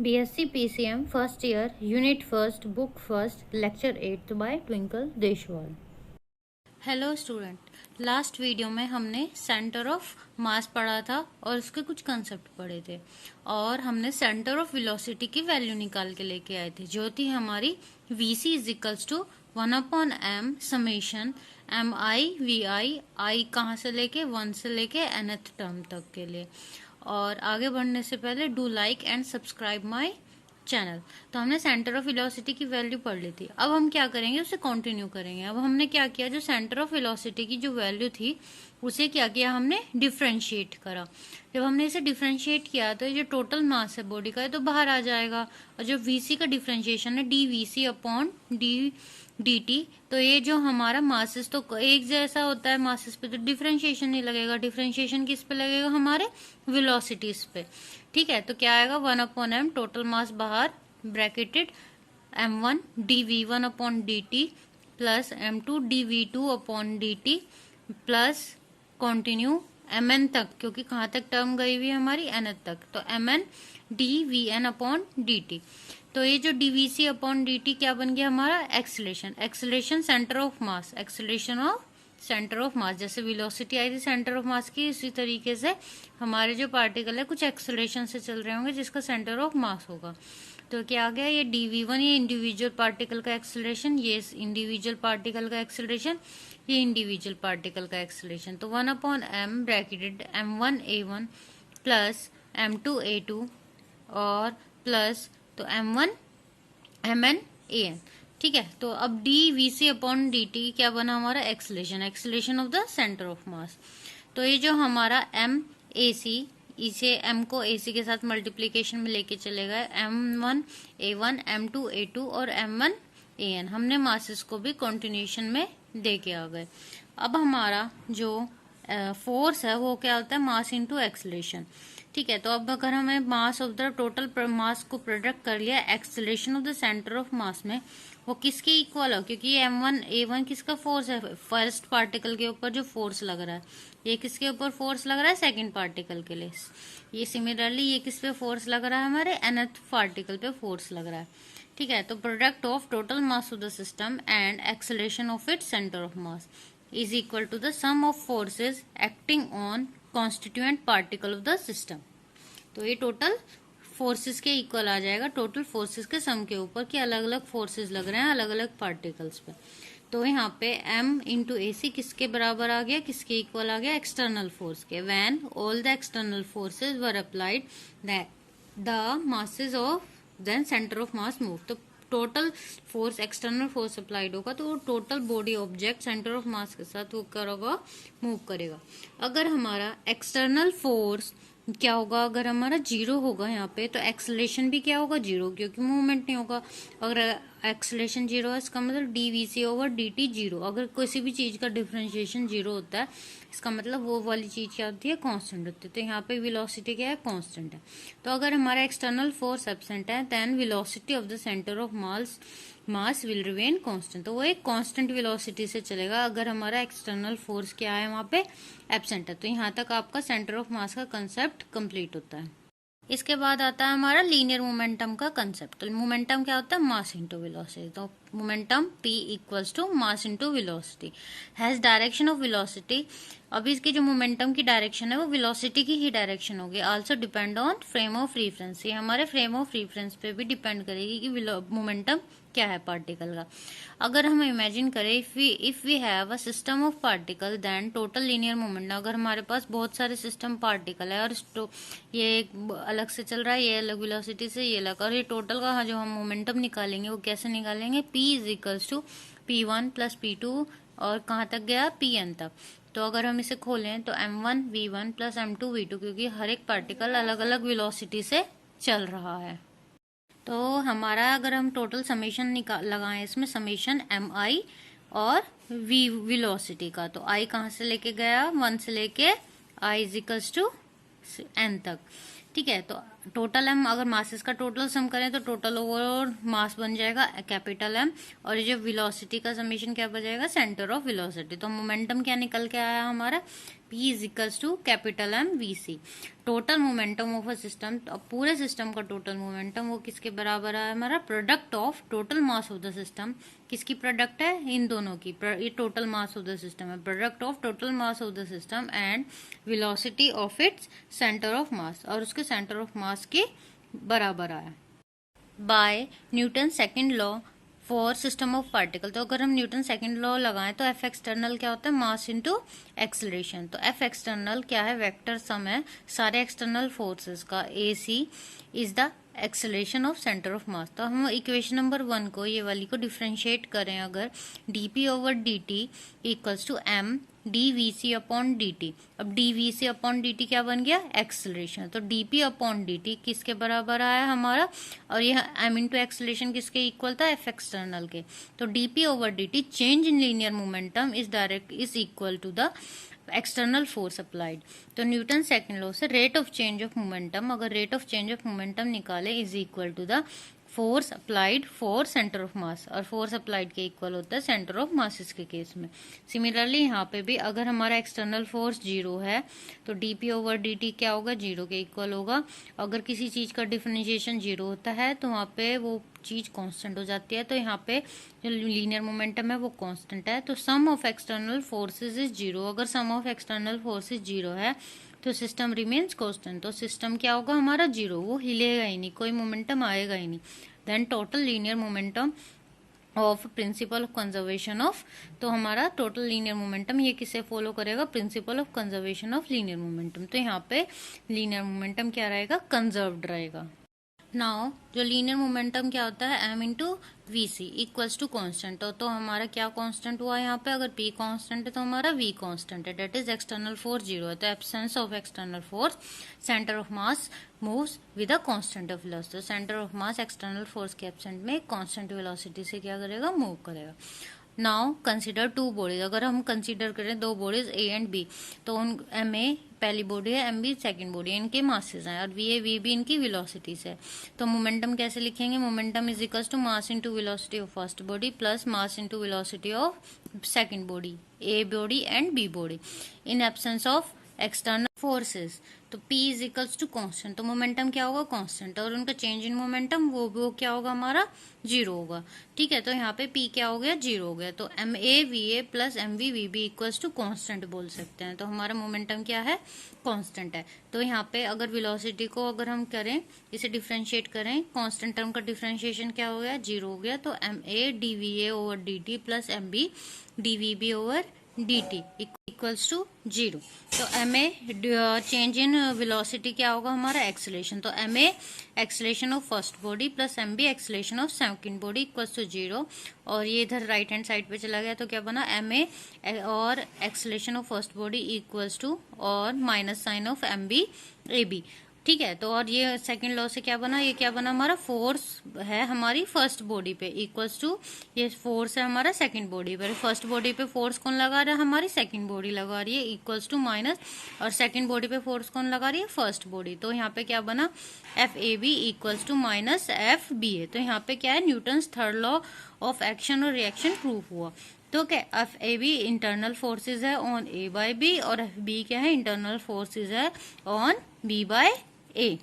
BSc PCM first year unit first book first lecture 8 by Twinkle Deshwal. Hello student, last video में हमने centre of मास पढ़ा था और उसके कुछ कंसेप्ट पढ़े थे और हमने सेंटर ऑफ वेलोसिटी की वैल्यू निकाल के लेके आए थे जो थी हमारी VC is equals to 1/m summation MI/VI i कहाँ से लेके 1 से लेके nth टर्म तक के लिए। और आगे बढ़ने से पहले do like and subscribe my channel. तो हमने सेंटर ऑफ वेलोसिटी की वैल्यू पढ़ ली थी, अब हम क्या करेंगे उसे कंटिन्यू करेंगे। अब हमने क्या किया, जो सेंटर ऑफ वेलोसिटी की जो वैल्यू थी उसे क्या किया, हमने डिफ्रेंशिएट करा। जब हमने इसे डिफ्रेंशिएट किया तो ये जो टोटल मास है बॉडी का है तो बाहर आ जाएगा, और जो VC का डिफ्रेंशिएशन है DVC अपॉन DT, तो ये जो हमारा मासेस तो एक जैसा होता है मासेस पे, तो डिफ्रेंशिएशन नहीं लगेगा। डिफ्रेंशिएशन किस पे लगेगा, हमारे वेलोसिटीज पे। ठीक है, तो क्या आएगा 1/m टोटल मास बाहर bracketed m1 dv1 upon dt plus m2 dv2 upon dt plus continue mn तक, क्योंकि कहाँ तक टर्म गई हुई है हमारी nth तक, तो mn dvn अपॉन dt। तो ये जो dvc अपॉन dt क्या बन गया हमारा, acceleration. Acceleration centre of mass, acceleration of centre of मास। जैसे वेलोसिटी आई थी सेंटर ऑफ मास की, उसी तरीके से हमारे जो पार्टिकल है कुछ एक्सेलरेशन से चल रहे होंगे जिसका सेंटर ऑफ मास होगा। तो क्या आ गया, ये dv1 ये इंडिविजुअल पार्टिकल का एक्सेलरेशन, ये इंडिविजुअल पार्टिकल का एक्सेलरेशन, ये इंडिविजुअल पार्टिकल का एक्सेलरेशन। तो 1/m bracketed m1a1 plus m2a2 और प्लस तो m1 mn an। ठीक है, तो अब dvc अपॉन dt क्या बना हमारा, acceleration, acceleration of the centre of mass. तो ये जो हमारा mac, इसे m को ac के साथ मल्टीप्लीकेशन में लेके चले गए, m1a1 m2a2 और m1an, हमने मासेस को भी कंटिन्यूएशन में दे के आ गए। अब हमारा जो फोर्स है वो क्या होता है, मास इनटू एक्सेलरेशन। ठीक है, तो अब अगर हमें मास ऑफ द टोटल मास को प्रोडक्ट कर लिया acceleration of the centre of मास में, वो किसके इक्वल हो, क्योंकि ये m1a1 किसका फोर्स है, फर्स्ट पार्टिकल के ऊपर जो फोर्स लग रहा है, ये किसके ऊपर फोर्स लग रहा है, सेकंड पार्टिकल के लिए। ये सिमिलरली ये किस पे फोर्स लग रहा है, हमारे nth पार्टिकल पे फोर्स लग रहा है। ठीक है, तो product of total mass of the system and acceleration of its centre of mass is equal to the sum of forces acting on constituent particle of the system। तो ये total forces के equal आ जाएगा, total forces के सम के ऊपर कि अलग अलग फोर्सेस लग रहे हैं अलग अलग पार्टिकल्स पे। तो यहाँ पे m इंटू AC किसके बराबर आ गया, किसके इक्वल आ गया, एक्सटर्नल फोर्स के। When all the external forces were applied the masses of then centre of mass move. तो total force, external force applied होगा तो total body object centre of mass के साथ वो करेगा, मूव करेगा। अगर हमारा एक्सटर्नल फोर्स क्या होगा, अगर हमारा जीरो होगा यहाँ पे, तो एक्सेलरेशन भी क्या होगा, जीरो, क्योंकि मूवमेंट नहीं होगा। अगर एक्सेलरेशन जीरो है इसका मतलब डीवीसी ओवर dt जीरो। अगर किसी भी चीज का डिफरेंशिएशन जीरो होता है इसका मतलब वो वाली चीज क्या होती है, कांस्टेंट होती है। तो यहाँ पे वेलोसिटी क्या है, कांस्टेंट है। तो अगर हमारा एक्सटर्नल फोर्स एब्सेंट है then velocity of the centre of mass will remain constant. तो वो एक कांस्टेंट वेलोसिटी से चलेगा अगर हमारा एक्सटर्नल फोर्स क्या है वहां पे एब्सेंट है। तो यहाँ तक आपका सेंटर ऑफ मास का कंसेप्ट कंप्लीट होता है। इसके बाद आता है हमारा लीनियर मोमेंटम का कंसेप्ट। तो मोमेंटम क्या होता है, मास इनटू वेलोसिटी। तो momentum P equals to mass into velocity has direction of velocity. अभी इसकी जो मोमेंटम की डायरेक्शन है वो वेलोसिटी की ही डायरेक्शन होगी। Also depend on frame of reference, ये हमारे फ्रेम ऑफ रेफरेंस पे भी डिपेंड करेगी कि मोमेंटम क्या है पार्टिकल का। अगर हम इमेजिन करें if we have a system of particle then total linear momentum. अगर हमारे पास बहुत सारे सिस्टम पार्टिकल है और ये एक अलग से चल रहा है, ये अलग वेलोसिटी से, ये अलग, और ये टोटल का जो हम मोमेंटम निकालेंगे वो कैसे निकालेंगे, P is equals to P1 plus P2 और कहाँ तक गया, Pn तक। तो अगर हम इसे खोलें तो m1 v1 plus m2 v2, क्योंकि हर एक पार्टिकल अलग अलग वेलोसिटी से चल रहा है। तो हमारा अगर हम टोटल समेशन लगाएं इसमें, समेशन mi और v वेलोसिटी का, तो i कहाँ से लेके गया, 1 से लेके i is equals to n तक। ठीक है, तो टोटल m, अगर मासेस का टोटल सम करें तो टोटल ओवर मास बन जाएगा कैपिटल M, और ये जो वेलोसिटी का समेशन क्या बन जाएगा, सेंटर ऑफ वेलोसिटी। तो मोमेंटम क्या निकल के आया हमारा, P is equals to capital M VC। Total momentum of a system, अब पूरे सिस्टम का टोटल मोमेंटम वो किसके बराबर है हमारा, product of total mass of the system. किसकी प्रोडक्ट है, इन दोनों की, ये total mass of the system है, product of total mass of the system and velocity of its centre of mass, और उसके सेंटर ऑफ मास के बराबर आया by Newton second law for system of particle. तो अगर हम न्यूटन सेकेंड लॉ लगाएं तो एफ एक्सटर्नल क्या होता है, मास इनटू एक्सेलरेशन। तो एफ एक्सटर्नल क्या है, वेक्टर सम है सारे एक्सटर्नल फोर्सेस का, A C is the acceleration of centre of mass. तो हम इक्वेशन नंबर 1 को, ये वाली को डिफ्रेंशिएट करें अगर, dp over dt equals to m dvc upon dt। अब dvc अपॉन dt क्या बन गया, एक्सेलरेशन। तो dp अपॉन dt किसके बराबर आया हमारा, और यह m इंटू एक्सेलरेशन किसके इक्वल था, एफ एक्सटर्नल के। तो dp over dt change in linear momentum is equal to the external force applied. तो न्यूटन सेकंड लॉ से rate of change of momentum, अगर rate of change of momentum निकाले is equal to the force applied for centre of mass, और force applied के equal होता है centre of masses के case में। सिमिलरली यहाँ पे भी अगर हमारा एक्सटर्नल फोर्स 0 है तो dp ओवर dt क्या होगा, 0 के इक्वल होगा। अगर किसी चीज का डिफरेंशिएशन 0 होता है तो वहाँ पे वो चीज कांस्टेंट हो जाती है। तो यहाँ पे जो लीनियर मोमेंटम है वो कांस्टेंट है। तो सम ऑफ एक्सटर्नल फोर्सेज इज 0। अगर सम ऑफ एक्सटर्नल फोर्सेज 0 है तो सिस्टम रिमेन्स कांस्टेंट। तो सिस्टम क्या होगा हमारा, 0, वो हिलेगा ही नहीं, कोई मोमेंटम आएगा ही नहीं। Then total linear momentum of principle of conservation of, तो हमारा टोटल लीनियर मोमेंटम ये किसे फॉलो करेगा, principle of conservation of linear momentum. तो यहाँ पे लीनियर मोमेंटम क्या रहेगा, कंजर्व्ड रहेगा। नाउ जो लीनियर मोमेंटम क्या होता है, m into v c equals to constant. तो हमारा क्या कांस्टेंट हुआ यहाँ पे, अगर p कांस्टेंट है तो हमारा v कांस्टेंट है, डेट इज एक्सटर्नल फोर्स 0 है। तो absence of external force, centre of mass moves with a constant of velocity. Centre of mass external force के एब्सेंट में कांस्टेंट वेलोसिटी से क्या करेगा, मूव करेगा। नाउ कंसिडर टू बॉडीज, अगर हम कंसिडर करें दो बॉडीज ए एंड बी, तो उन एम ए पहली बॉडी है, एम बी सेकेंड बॉडी है, इनके मासेस हैं, और वी ए वी बी इनकी वेलोसिटीज है। तो मोमेंटम कैसे लिखेंगे, momentum is equals to mass into velocity of first body plus mass into velocity of second body, a body and b body, in absence of external forces. तो P is equals to constant, तो momentum क्या होगा, constant, और उनका change in momentum वो क्या होगा हमारा, 0 होगा। ठीक है, तो यहाँ पे P क्या हो गया, 0 हो गया। तो m a v a plus m v v b equals to constant बोल सकते हैं। तो हमारा मोमेंटम क्या है, कांस्टेंट है। तो यहाँ पे अगर वेलोसिटी को अगर हम करें, इसे डिफरेंशिएट करें, कांस्टेंट टर्म का डिफरेंशिएशन क्या हो गया, 0 हो गया। तो m a d v a over d t plus m b d v b over d t equals to 0। तो m a change in velocity क्या होगा हमारा, एक्सेलरेशन। तो m a acceleration of first body plus m b acceleration of second body equals to 0। और ये इधर right hand side पे चला गया तो क्या बना, एम ए और acceleration of first body equals to और minus sign of M B A B. ठीक है, तो और ये सेकंड लॉ से क्या बना, ये क्या बना हमारा, फोर्स है हमारी फर्स्ट बॉडी पे इक्वल्स टू, ये फोर्स है हमारा सेकंड बॉडी पे। फर्स्ट बॉडी पे फोर्स कौन लगा रहा है, हमारी सेकंड बॉडी लगा रही है इक्वल्स टू माइनस, और सेकंड बॉडी पे फोर्स कौन लगा रही है, फर्स्ट बॉडी। तो यहाँ पे क्या बना, F A B equals to minus F B A. तो यहाँ पे क्या है, Newton's third law of action और रिएक्शन प्रूफ हुआ। तो क्या, F A B internal forces है ऑन ए बाय बी, और एफ बी क्या है, इंटरनल फोर्सेज है ऑन बी बाय ए।